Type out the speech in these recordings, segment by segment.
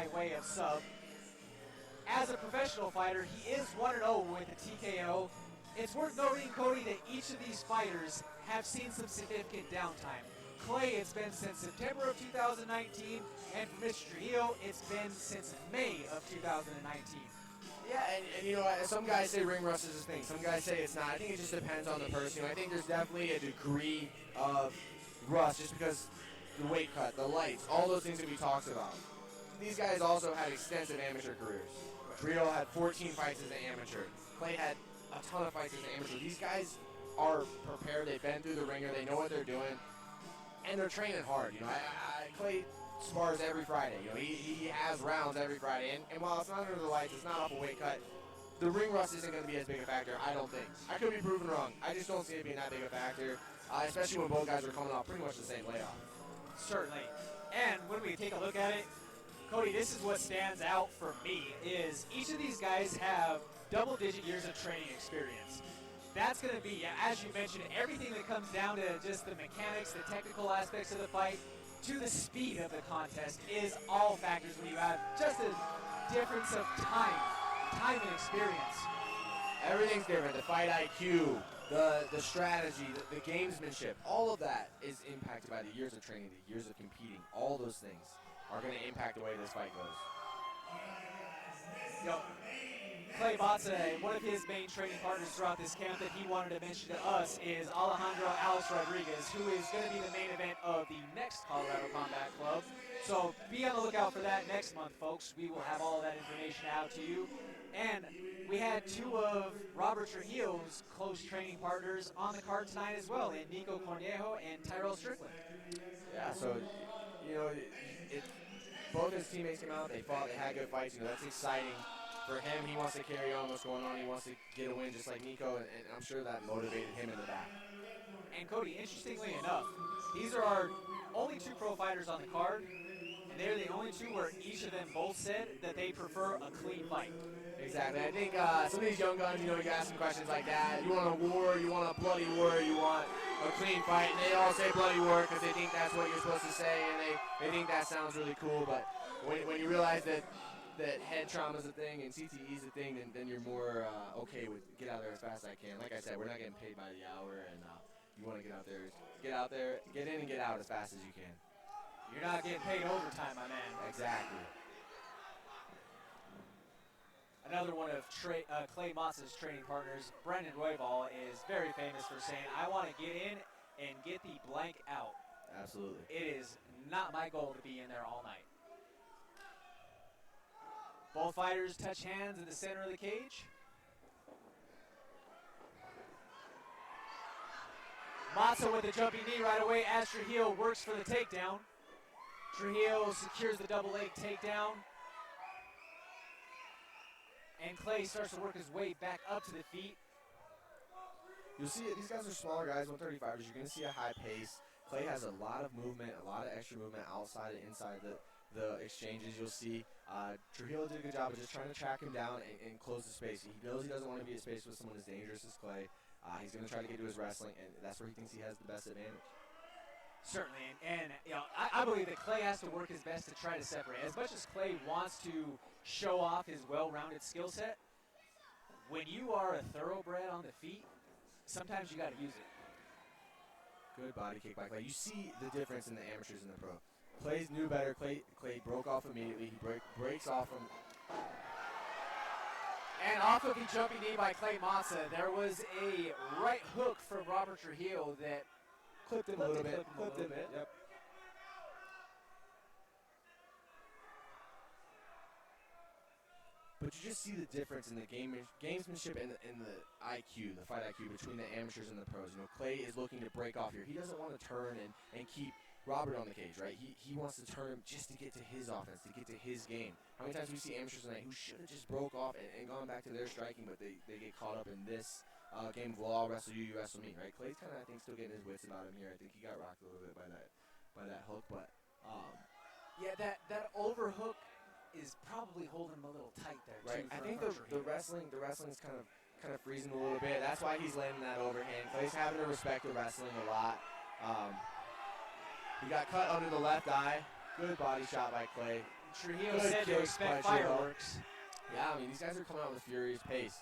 by way of sub. As a professional fighter, he is 1-0 with a TKO. It's worth noting, Cody, that each of these fighters have seen some significant downtime. Clay, it's been since September of 2019, and for Mr. Trujillo, it's been since May of 2019. Yeah, and you know, some guys say ring rust is a thing. Some guys say it's not. I think it just depends on the person. I think there's definitely a degree of rust just because the weight cut, the lights, all those things that we talked about. These guys also had extensive amateur careers. Trujillo had 14 fights as an amateur. Clay had a ton of fights as an amateur. These guys are prepared. They've been through the ringer. They know what they're doing, and they're training hard. You know, Clay spars every Friday. You know, he has rounds every Friday, and while it's not under the lights, it's not off a weight cut. The ring rust isn't going to be as big a factor, I don't think. I could be proven wrong. I just don't see it being that big a factor, especially when both guys are coming off pretty much the same layoff. Certainly. And when we take a look at it, Cody, this is what stands out for me, is each of these guys have double-digit years of training experience. That's going to be, as you mentioned, everything that comes down to just the mechanics, the technical aspects of the fight, to the speed of the contest is all factors when you have just a difference of time and experience. Everything's different. The fight IQ, the strategy, the gamesmanship, all of that is impacted by the years of training, the years of competing. All those things are going to impact the way this fight goes. Clay Matza, one of his main training partners throughout this camp that he wanted to mention to us is Alejandro Alice Rodriguez, who is going to be the main event of the next Colorado Combat Club. So be on the lookout for that next month, folks. We will have all of that information out to you. And we had two of Robert Trujillo's close training partners on the card tonight as well, in Nico Cornejo and Tyrell Strickland. Yeah, so, you know, both his teammates came out, they fought, they had good fights. You know, that's exciting. For him, he wants to carry on what's going on. He wants to get a win just like Nico, and I'm sure that motivated him in the back. And Cody, interestingly enough, these are our only two pro fighters on the card, and they're the only two where each of them both said that they prefer a clean fight. Exactly. I think some of these young guns, you know, you ask them questions like that. You want a war, you want a bloody war, you want a clean fight, and they all say bloody war because they think that's what you're supposed to say, and they think that sounds really cool. But when you realize that head trauma is a thing and CTE is a thing, then you're more okay with get out there as fast as I can. Like I said, we're not getting paid by the hour, and you want to get out there, get in and get out as fast as you can. You're not getting paid overtime, my man. Exactly. Another one of Clay Matza's training partners, Brendan Roybal, is very famous for saying, I want to get in and get the blank out. Absolutely. It is not my goal to be in there all night. Both fighters touch hands in the center of the cage. Matza with a jumping knee right away as Trujillo works for the takedown. Trujillo secures the double leg takedown. And Clay starts to work his way back up to the feet. You'll see it. These guys are smaller guys, 135ers. You're going to see a high pace. Clay has a lot of movement, a lot of extra movement outside and inside the exchanges. You'll see Trujillo did a good job of just trying to track him down and close the space. He knows he doesn't want to be in space with someone as dangerous as Clay. He's going to try to get to his wrestling, and that's where he thinks he has the best advantage. Certainly, and you know, I believe that Clay has to work his best to try to separate. As much as Clay wants to show off his well-rounded skill set, when you are a thoroughbred on the feet, sometimes you got to use it. Good body kick by Clay. You see the difference in the amateurs and the pro. Clay knew better. Clay broke off immediately. He breaks off from. And off of the jumping knee by Clay Matza, there was a right hook from Robert Trujillo that clipped him a little bit. Yep. But you just see the difference in the gamesmanship and the IQ, the fight IQ between the amateurs and the pros. You know, Clay is looking to break off here. He doesn't want to turn and keep Robert on the cage, right? He wants to turn him just to get to his offense, to get to his game. How many times do we see amateurs tonight who should have just broke off and gone back to their striking, but they get caught up in this game of, well, I'll wrestle you, you wrestle me, right? Clay's kind of, I think, still getting his wits about him here. I think he got rocked a little bit by that hook, but yeah, that overhook is probably holding him a little tight there, right. too. I think the wrestling's kind of freezing a little bit. That's why he's landing that overhand. Clay's having to respect the wrestling a lot. He got cut under the left eye. Good body shot by Clay. Trujillo Good said to kick expect by Trujillo. fireworks. Yeah, I mean, these guys are coming out with a furious pace.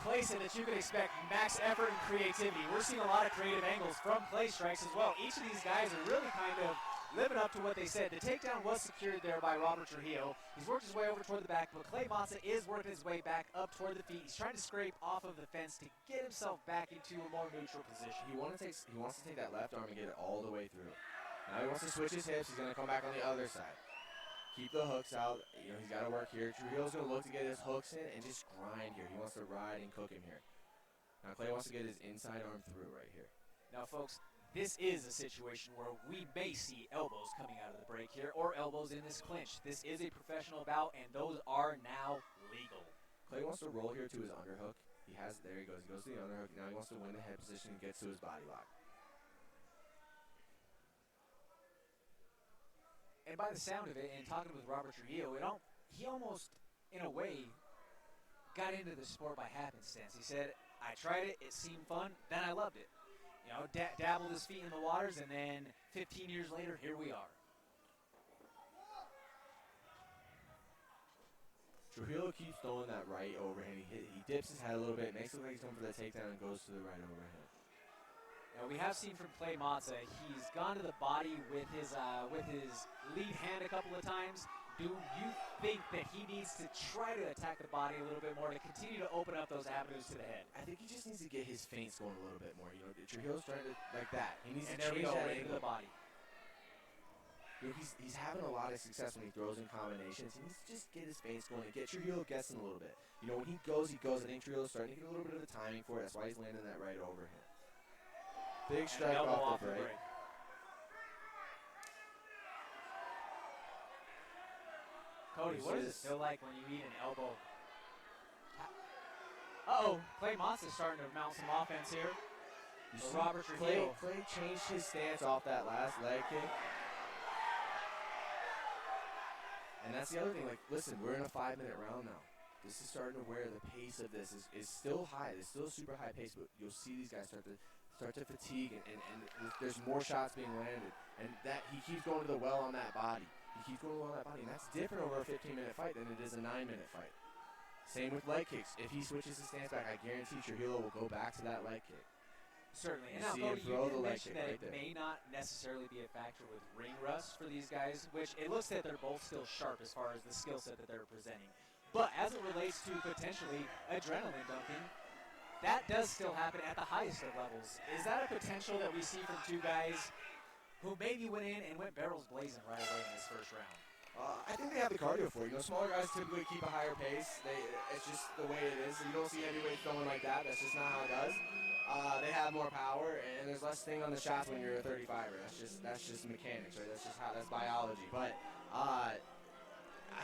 Clay said that you could expect max effort and creativity. We're seeing a lot of creative angles from Clay strikes as well. Each of these guys are really kind of living up to what they said. The takedown was secured there by Robert Trujillo. He's worked his way over toward the back, but Clay Matza is working his way back up toward the feet. He's trying to scrape off of the fence to get himself back into a more neutral position. He wants to take that left arm and get it all the way through. Now he wants to switch his hips. He's going to come back on the other side. Keep the hooks out. You know, he's got to work here. Trujillo's going to look to get his hooks in and just grind here. He wants to ride and cook him here. Now Clay wants to get his inside arm through right here. Now, folks, this is a situation where we may see elbows coming out of the break here, or elbows in this clinch. This is a professional bout, and those are now legal. Clay wants to roll here to his underhook. There he goes. He goes to the underhook. Now he wants to win the head position and gets to his body lock. And by the sound of it, and talking with Robert Trujillo, he almost, in a way, got into the sport by happenstance. He said, I tried it, it seemed fun, then I loved it. You know, dabbled his feet in the waters, and then 15 years later, here we are. Trujillo keeps throwing that right overhand. He dips his head a little bit, makes it look like he's going for the takedown, and goes to the right overhand. Now we have seen from Clay Matza, he's gone to the body with his lead hand a couple of times. Do you think that he needs to try to attack the body a little bit more to continue to open up those avenues to the head? I think he just needs to get his feints going a little bit more. You know, Trujillo's trying to, like that. He needs And to there we change go, that right into angle. the body. You know, he's having a lot of success when he throws in combinations. He needs to just get his feints going and get Trujillo guessing a little bit. You know, when he goes, he goes. I think Trujillo's starting to get a little bit of the timing for it. That's why he's landing that right overhand. Big strike off the break. Cody, what does it feel like when you eat an elbow? Uh-oh, Clay Matza's starting to mount some offense here. Robert Trujillo. Clay changed his stance off that last leg kick. And that's the other thing. Like, listen, we're in a 5-minute round now. This is starting to where the pace of this is still high. It's still a super high pace, but you'll see these guys start to fatigue, and there's more shots being landed. And that he keeps going to the well on that body. He keeps going to the well on that body, and that's different over a 15-minute fight than it is a 9-minute fight. Same with leg kicks. If he switches his stance back, I guarantee Trujillo will go back to that leg kick. Certainly. And now, See him Cody, throw you the did leg mention kick that right it there. may not necessarily be a factor with ring rust for these guys, which it looks that they're both still sharp as far as the skill set that they're presenting. But as it relates to potentially adrenaline dumping, that does still happen at the highest of levels. Is that a potential that we see from two guys who maybe went in and went barrels blazing right away in this first round? I think they have the cardio for it. You know, smaller guys typically keep a higher pace. It's just the way it is. You don't see heavyweights throwing like that. That's just not how it does. They have more power, and there's less sting on the shots when you're a 35er. That's just mechanics, right? That's biology. But I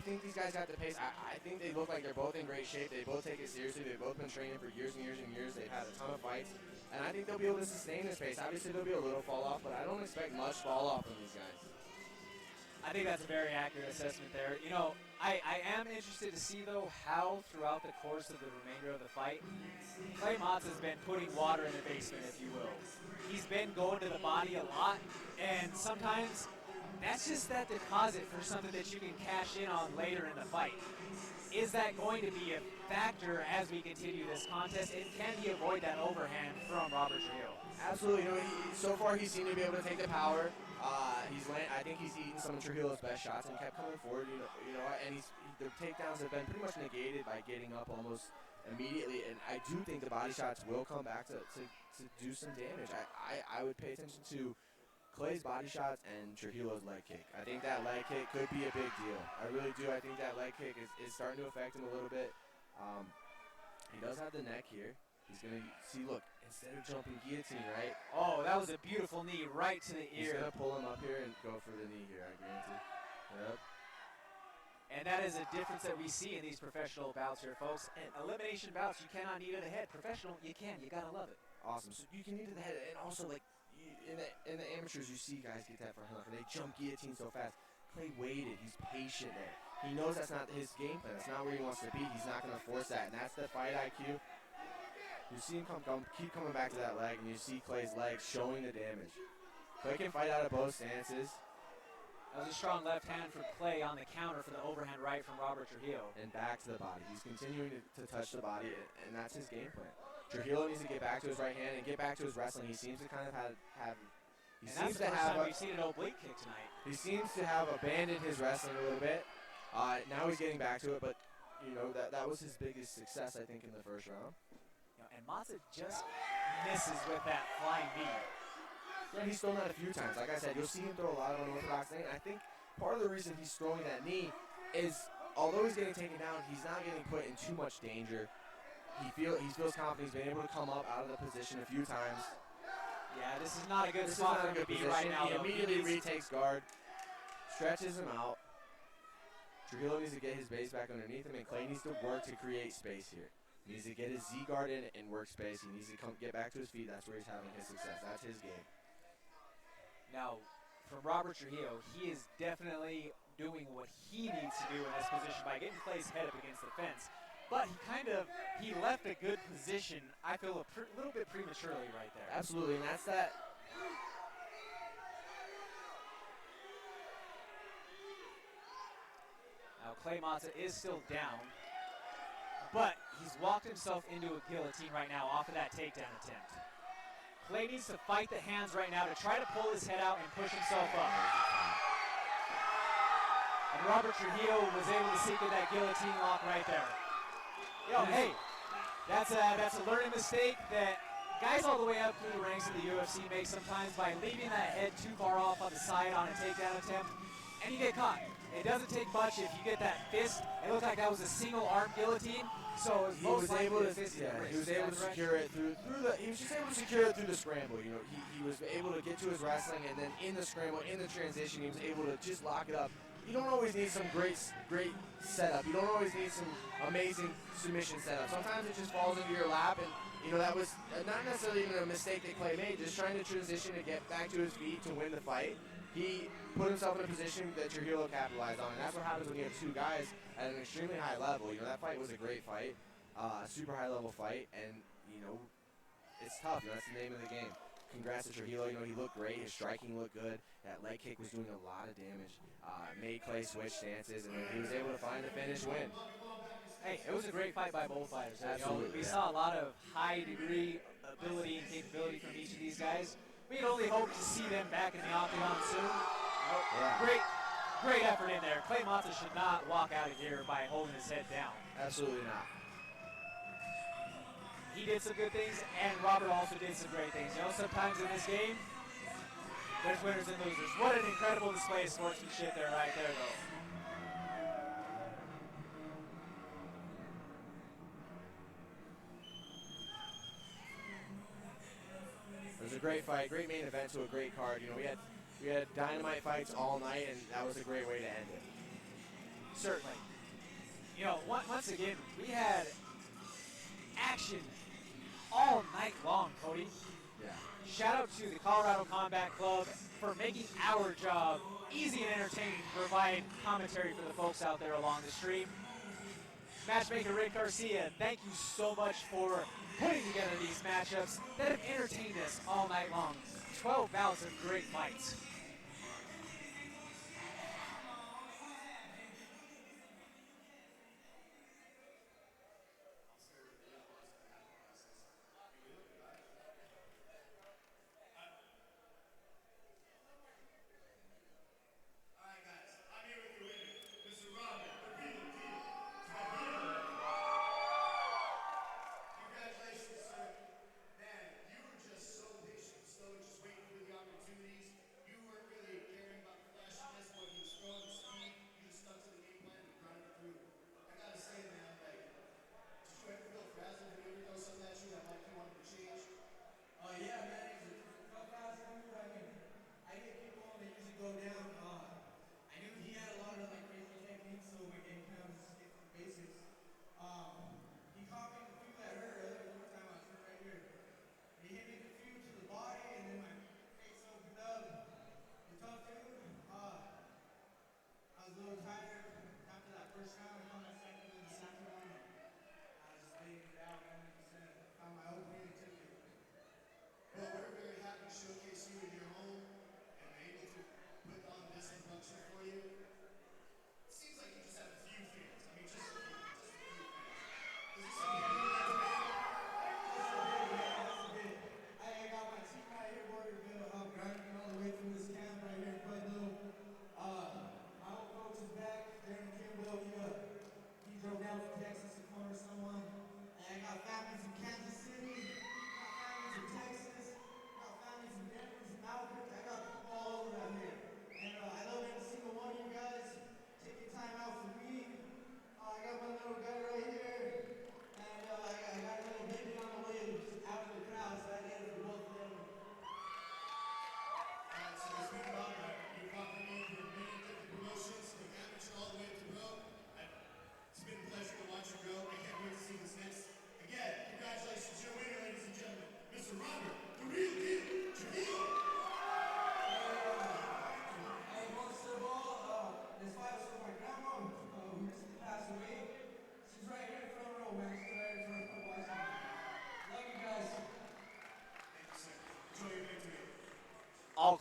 think these guys got the pace. I think they look like they're both in great shape. They both take it seriously. They've both been training for years and years and years. They've had a ton of fights, and I think they'll be able to sustain this pace. Obviously, there'll be a little fall off, but I don't expect much fall off from these guys. I think that's a very accurate assessment there. You know, I am interested to see, though, how throughout the course of the remainder of the fight, Clay Matza has been putting water in the basement, if you will. He's been going to the body a lot, and sometimes that's just that deposit for something that you can cash in on later in the fight. Is that going to be a factor as we continue this contest, and can he avoid that overhand from Robert Trujillo? Absolutely. You know, so far he seemed to be able to take the power. I think he's eaten some of Trujillo's best shots and kept coming forward. You know, and the takedowns have been pretty much negated by getting up almost immediately. And I do think the body shots will come back to do some damage. I would pay attention to Clay's body shots and Trujillo's leg kick. I think that leg kick could be a big deal. I really do. I think that leg kick is starting to affect him a little bit. He does have the neck here. He's going to see, look, instead of jumping guillotine, right? Oh, that was a beautiful knee right to the He's ear. going to pull him up here and go for the knee here, I guarantee. Yep. And that is a difference that we see in these professional bouts here, folks. And elimination bouts, you cannot knee to the head. Professional, you can. You got to love it. Awesome. So you can knee to the head, and also, like, in the amateurs, you see guys get that front hook, and they jump guillotine so fast. Clay waited. He's patient there. He knows that's not his game plan. That's not where he wants to be. He's not going to force that, and that's the fight IQ. You see him keep coming back to that leg, and you see Clay's legs showing the damage. Clay can fight out of both stances. That was a strong left hand from Clay on the counter for the overhand right from Robert Trujillo. And back to the body. He's continuing to touch the body, and that's his game plan. Trujillo needs to get back to his right hand and get back to his wrestling. He seems to kind of have he And seems that's the to first have time we've seen an oblique kick tonight. he seems to have abandoned his wrestling a little bit. Now he's getting back to it, but you know that was his biggest success, I think, in the first round. You know, and Matza just misses with that flying knee. Yeah, he's thrown that a few times. Like I said, you'll see him throw a lot of unorthodox things. And I think part of the reason he's throwing that knee is, although he's getting taken down, he's not getting put in too much danger. He feels confident. He's been able to come up out of the position a few times. Yeah, this is not a good spot for him to be right now. He immediately retakes guard, stretches him out. Trujillo needs to get his base back underneath him, and Clay needs to work to create space here. He needs to get his Z guard in and work space. He needs to get back to his feet. That's where he's having his success. That's his game. Now, from Robert Trujillo, he is definitely doing what he needs to do in this position by getting Clay's head up against the fence. But he left a good position, I feel, a little bit prematurely right there. Absolutely, and that's that. Now, Clay Matza is still down, but he's walked himself into a guillotine right now off of that takedown attempt. Clay needs to fight the hands right now to try to pull his head out and push himself up. And Robert Trujillo was able to secret that guillotine lock right there. Yo, hey, that's a learning mistake that guys all the way up through the ranks of the UFC make sometimes by leaving that head too far off on the side on a takedown attempt, and you get caught. It doesn't take much if you get that fist. It looked like that was a single arm guillotine. So he was able to secure it through the. He was just able to secure it through the scramble. You know, he was able to get to his wrestling, and then in the scramble, in the transition, he was able to just lock it up. You don't always need some great setup. You don't always need some amazing submission setup. Sometimes it just falls into your lap, and you know that was not necessarily even a mistake that Clay made. Just trying to transition to get back to his feet to win the fight. He put himself in a position that Trujillo capitalized on, and that's what happens when you have two guys at an extremely high level. You know, that fight was a great fight, super high-level fight, and, you know, it's tough. You know, that's the name of the game. Congrats to Trujillo. You know, he looked great. His striking looked good. That leg kick was doing a lot of damage. Made Clay switch stances, and then he was able to find the finish win. Hey, it was a great fight by both fighters. Absolutely, we saw a lot of high-degree ability and capability from each of these guys. We'd only hope to see them back in the octagon soon. Great effort in there. Clay Matza should not walk out of here by holding his head down. Absolutely not. He did some good things, and Robert also did some great things. You know, sometimes in this game, there's winners and losers. What an incredible display of sportsmanship there, right there, though. It was a great fight, great main event to a great card. You know, we had dynamite fights all night, and that was a great way to end it. Certainly. You know, once again, we had action all night long, Cody. Yeah. Shout out to the Colorado Combat Club for making our job easy and entertaining to provide commentary for the folks out there along the stream. Matchmaker Rick Garcia, thank you so much for putting together these matchups that have entertained us all night long. 12 bouts of great fights.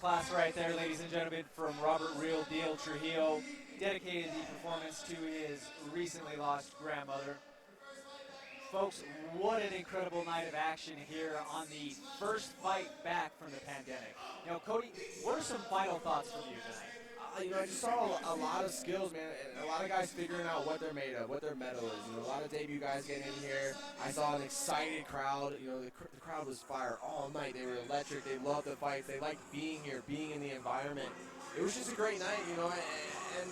class right there, ladies and gentlemen, from Robert Real Deal Trujillo. Dedicated the performance to his recently lost grandmother. Folks, what an incredible night of action here on the first fight back from the pandemic. You know, Cody, what are some final thoughts from you tonight? I just saw a lot of skills, man, and a lot of guys figuring out what they're made of, what their metal is. A lot of debut guys getting in here. I saw an excited crowd. The crowd was fire all night. They were electric. They loved the fights. They liked being here, being in the environment. It was just a great night, and